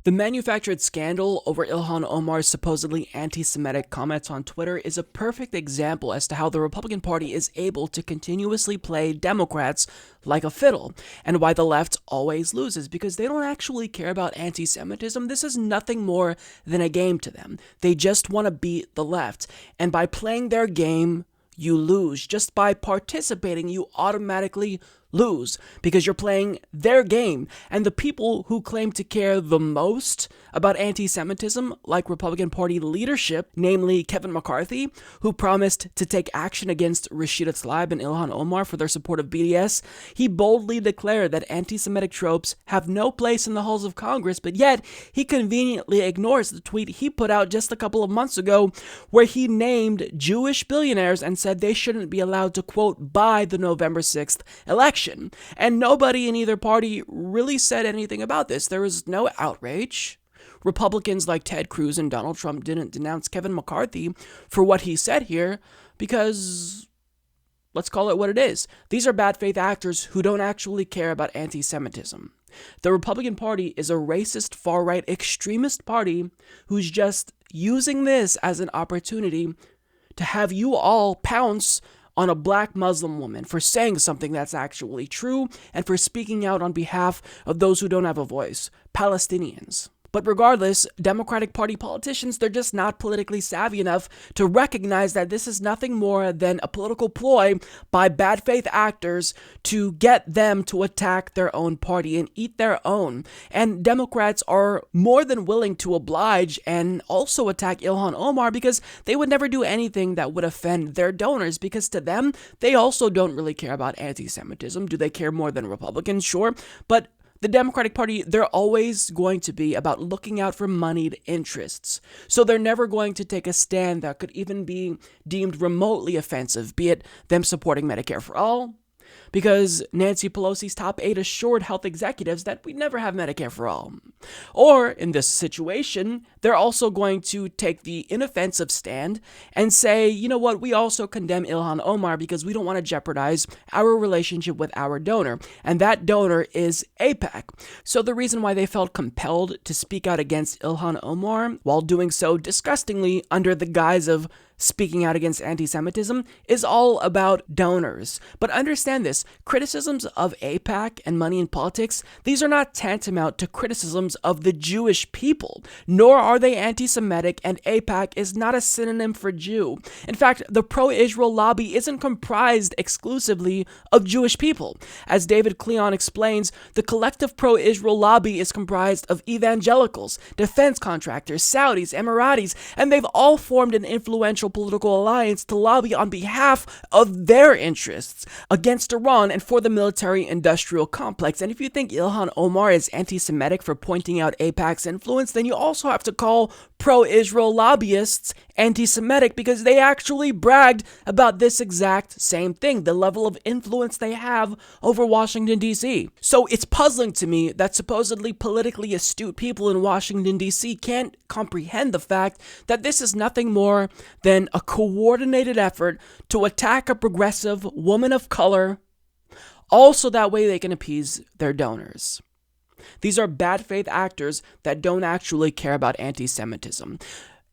The manufactured scandal over Ilhan Omar's supposedly anti-Semitic comments on Twitter is a perfect example as to how the Republican Party is able to continuously play Democrats like a fiddle, and why the left always loses, because they don't actually care about anti-Semitism. This is nothing more than a game to them. They just want to beat the left, and by playing their game, you lose. Just by participating, you automatically lose because you're playing their game. And the people who claim to care the most about anti-Semitism, like Republican Party leadership, namely Kevin McCarthy, who promised to take action against Rashida Tlaib and Ilhan Omar for their support of BDS, he boldly declared that anti-Semitic tropes have no place in the halls of Congress, but yet he conveniently ignores the tweet he put out just a couple of months ago where he named Jewish billionaires and said they shouldn't be allowed to, quote, buy the November 6th election. And nobody in either party really said anything about this. There was no outrage. Republicans like Ted Cruz and Donald Trump didn't denounce Kevin McCarthy for what he said here because, let's call it what it is. These are bad faith actors who don't actually care about anti-Semitism. The Republican Party is a racist, far-right, extremist party who's just using this as an opportunity to have you all pounce on a black Muslim woman for saying something that's actually true and for speaking out on behalf of those who don't have a voice, Palestinians. But regardless, Democratic Party politicians, they're just not politically savvy enough to recognize that this is nothing more than a political ploy by bad faith actors to get them to attack their own party and eat their own. And Democrats are more than willing to oblige and also attack Ilhan Omar because they would never do anything that would offend their donors, because to them, they also don't really care about anti-Semitism. Do they care more than Republicans? Sure. But the Democratic Party, they're always going to be about looking out for moneyed interests. So they're never going to take a stand that could even be deemed remotely offensive, be it them supporting Medicare for all, because Nancy Pelosi's top 8 assured health executives that we'd never have Medicare for all. Or, in this situation, they're also going to take the inoffensive stand and say, you know what, we also condemn Ilhan Omar because we don't want to jeopardize our relationship with our donor, and that donor is AIPAC. So the reason why they felt compelled to speak out against Ilhan Omar, while doing so disgustingly under the guise of speaking out against anti-Semitism, is all about donors. But understand this, criticisms of AIPAC and money in politics, these are not tantamount to criticisms of the Jewish people, nor are they anti-Semitic, and AIPAC is not a synonym for Jew. In fact, the pro-Israel lobby isn't comprised exclusively of Jewish people. As David Cleon explains, the collective pro-Israel lobby is comprised of evangelicals, defense contractors, Saudis, Emiratis, and they've all formed an influential political alliance to lobby on behalf of their interests against Iran and for the military-industrial complex. And if you think Ilhan Omar is anti-Semitic for pointing out AIPAC's influence, then you also have to call pro-Israel lobbyists anti-Semitic because they actually bragged about this exact same thing, the level of influence they have over Washington, D.C. So it's puzzling to me that supposedly politically astute people in Washington, D.C. can't comprehend the fact that this is nothing more than a coordinated effort to attack a progressive woman of color, also that way they can appease their donors. These are bad faith actors that don't actually care about anti-Semitism.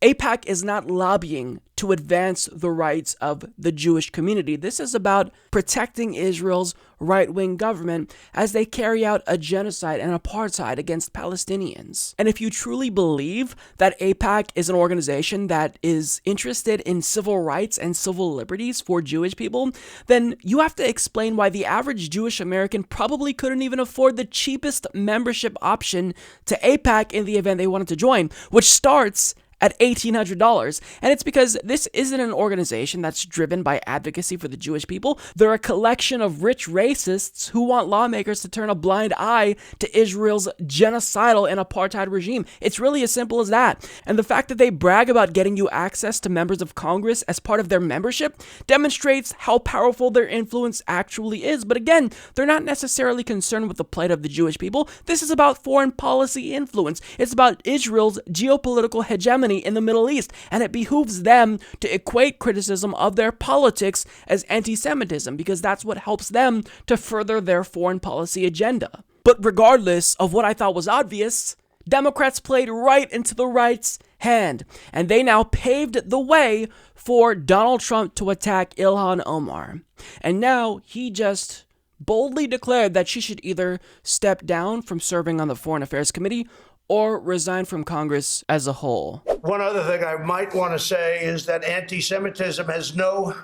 AIPAC is not lobbying to advance the rights of the Jewish community. This is about protecting Israel's right-wing government as they carry out a genocide and apartheid against Palestinians. And if you truly believe that AIPAC is an organization that is interested in civil rights and civil liberties for Jewish people, then you have to explain why the average Jewish American probably couldn't even afford the cheapest membership option to AIPAC in the event they wanted to join, which starts at $1,800. And it's because this isn't an organization that's driven by advocacy for the Jewish people. They're a collection of rich racists who want lawmakers to turn a blind eye to Israel's genocidal and apartheid regime. It's really as simple as that. And the fact that they brag about getting you access to members of Congress as part of their membership demonstrates how powerful their influence actually is. But again, they're not necessarily concerned with the plight of the Jewish people. This is about foreign policy influence. It's about Israel's geopolitical hegemony in the Middle East, and it behooves them to equate criticism of their politics as anti-Semitism because that's what helps them to further their foreign policy agenda. But regardless of what I thought was obvious, Democrats played right into the right's hand, and they now paved the way for Donald Trump to attack Ilhan Omar. And now he just boldly declared that she should either step down from serving on the Foreign Affairs Committee or resign from Congress as a whole. One other thing I might want to say is that anti-Semitism has no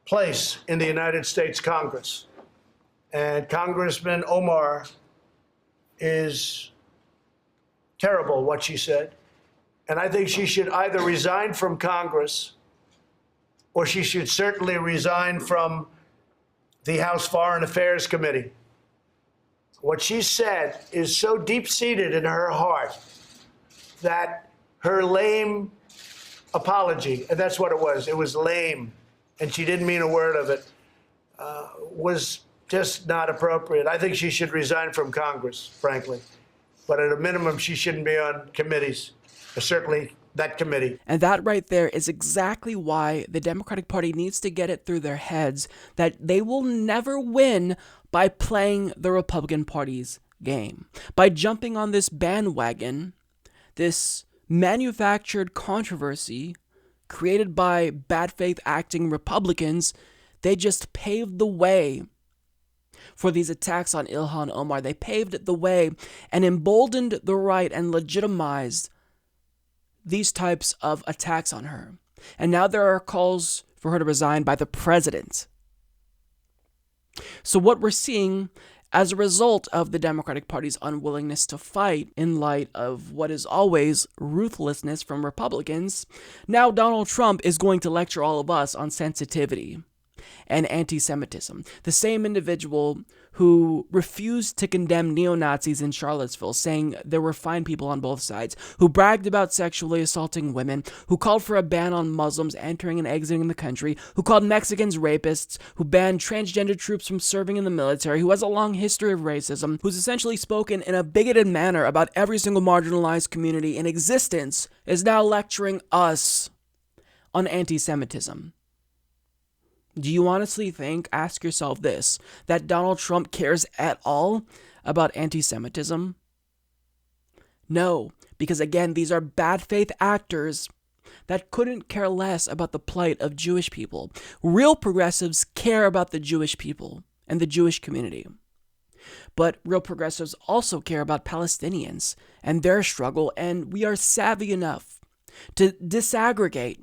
place in the United States Congress. And Congressman Omar is terrible, what she said. And I think she should either resign from Congress or she should certainly resign from the House Foreign Affairs Committee. What she said is so deep-seated in her heart that her lame apology, and that's what it was lame, and she didn't mean a word of it, was just not appropriate. I think she should resign from Congress, frankly. But at a minimum, she shouldn't be on committees, certainly that committee. And that right there is exactly why the Democratic Party needs to get it through their heads that they will never win by playing the Republican Party's game. By jumping on this bandwagon, this manufactured controversy created by bad faith acting Republicans, they just paved the way for these attacks on Ilhan Omar. They paved the way and emboldened the right and legitimized these types of attacks on her. And now there are calls for her to resign by the president. So what we're seeing as a result of the Democratic Party's unwillingness to fight in light of what is always ruthlessness from Republicans, now Donald Trump is going to lecture all of us on sensitivity and anti-Semitism. The same individual who refused to condemn neo-Nazis in Charlottesville, saying there were fine people on both sides, who bragged about sexually assaulting women, who called for a ban on Muslims entering and exiting the country, who called Mexicans rapists, who banned transgender troops from serving in the military, who has a long history of racism, who's essentially spoken in a bigoted manner about every single marginalized community in existence, is now lecturing us on anti-Semitism. Do you honestly think, ask yourself this, that Donald Trump cares at all about anti-Semitism? No, because again, these are bad faith actors that couldn't care less about the plight of Jewish people. Real progressives care about the Jewish people and the Jewish community. But real progressives also care about Palestinians and their struggle, and we are savvy enough to disaggregate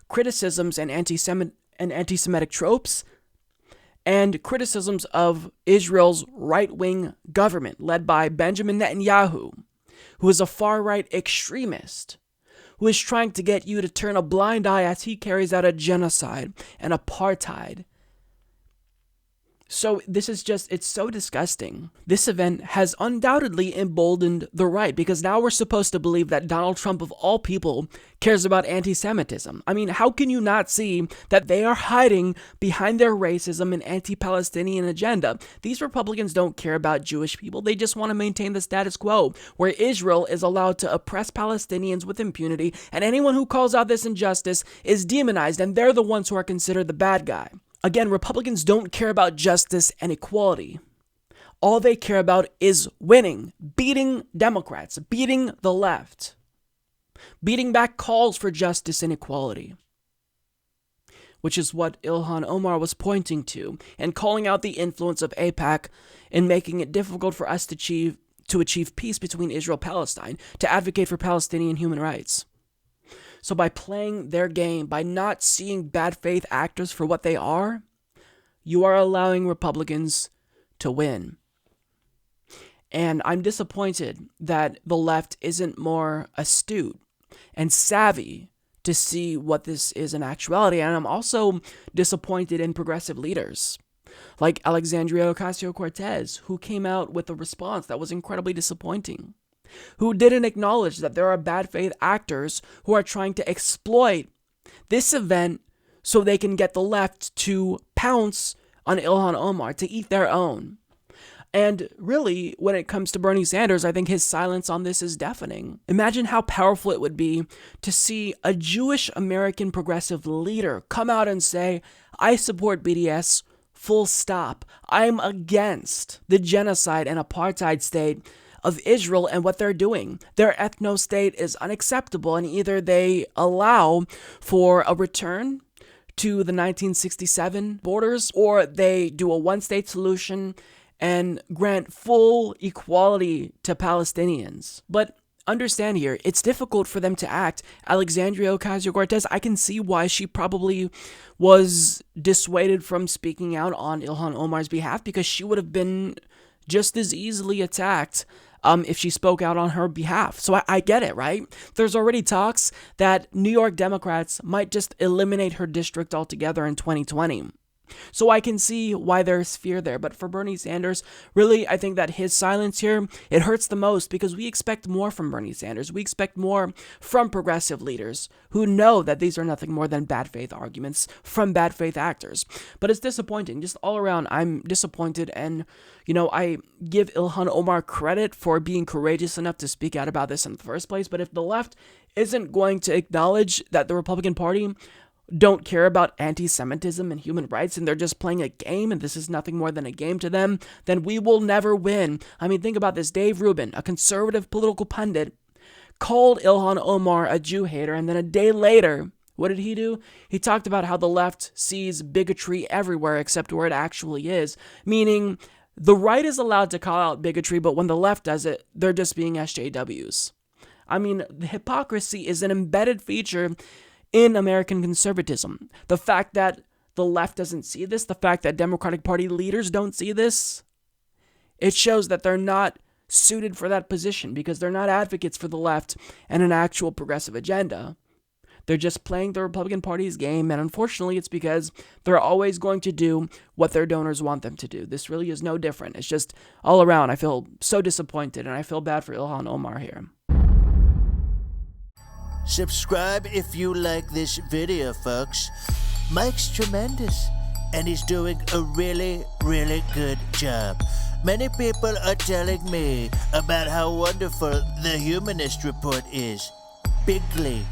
criticisms and anti-Semitic tropes and criticisms of Israel's right-wing government led by Benjamin Netanyahu, who is a far-right extremist, who is trying to get you to turn a blind eye as he carries out a genocide and apartheid. So this is just, it's so disgusting. This event has undoubtedly emboldened the right, because now we're supposed to believe that Donald Trump, of all people, cares about anti-Semitism. I mean, how can you not see that they are hiding behind their racism and anti-Palestinian agenda? These Republicans don't care about Jewish people. They just want to maintain the status quo, where Israel is allowed to oppress Palestinians with impunity, and anyone who calls out this injustice is demonized, and they're the ones who are considered the bad guy. Again, Republicans don't care about justice and equality. All they care about is winning, beating Democrats, beating the left, beating back calls for justice and equality, which is what Ilhan Omar was pointing to and calling out the influence of AIPAC in making it difficult for us to achieve peace between Israel and Palestine, to advocate for Palestinian human rights. So by playing their game, by not seeing bad faith actors for what they are, you are allowing Republicans to win. And I'm disappointed that the left isn't more astute and savvy to see what this is in actuality. And I'm also disappointed in progressive leaders like Alexandria Ocasio-Cortez, who came out with a response that was incredibly disappointing, who didn't acknowledge that there are bad faith actors who are trying to exploit this event so they can get the left to pounce on Ilhan Omar, to eat their own. And really, when it comes to Bernie Sanders, I think his silence on this is deafening. Imagine how powerful it would be to see a Jewish American progressive leader come out and say, I support BDS, full stop. I'm against the genocide and apartheid state of Israel and what they're doing. Their ethno-state is unacceptable, and either they allow for a return to the 1967 borders, or they do a one-state solution and grant full equality to Palestinians. But understand here, it's difficult for them to act. Alexandria Ocasio-Cortez, I can see why she probably was dissuaded from speaking out on Ilhan Omar's behalf, because she would have been just as easily attacked if she spoke out on her behalf. So I get it, right? There's already talks that New York Democrats might just eliminate her district altogether in 2020. So I can see why there's fear there. But for Bernie Sanders, really, I think that his silence here, it hurts the most, because we expect more from Bernie Sanders. We expect more from progressive leaders who know that these are nothing more than bad faith arguments from bad faith actors. But it's disappointing. Just all around, I'm disappointed. And, I give Ilhan Omar credit for being courageous enough to speak out about this in the first place. But if the left isn't going to acknowledge that the Republican Party don't care about anti-Semitism and human rights, and they're just playing a game, and this is nothing more than a game to them, then we will never win. I mean, think about this. Dave Rubin, a conservative political pundit, called Ilhan Omar a Jew hater, and then a day later, what did he do? He talked about how the left sees bigotry everywhere except where it actually is, meaning the right is allowed to call out bigotry, but when the left does it, they're just being SJWs. I mean, the hypocrisy is an embedded feature in American conservatism. The fact that the left doesn't see this, the fact that Democratic Party leaders don't see this, it shows that they're not suited for that position, because they're not advocates for the left and an actual progressive agenda. They're just playing the Republican Party's game, and unfortunately it's because they're always going to do what their donors want them to do. This really is no different. It's just all around, I feel so disappointed, and I feel bad for Ilhan Omar here. Subscribe if you like this video, folks. Mike's tremendous, and he's doing a really, really good job. Many people are telling me about how wonderful the Humanist Report is. Bigly.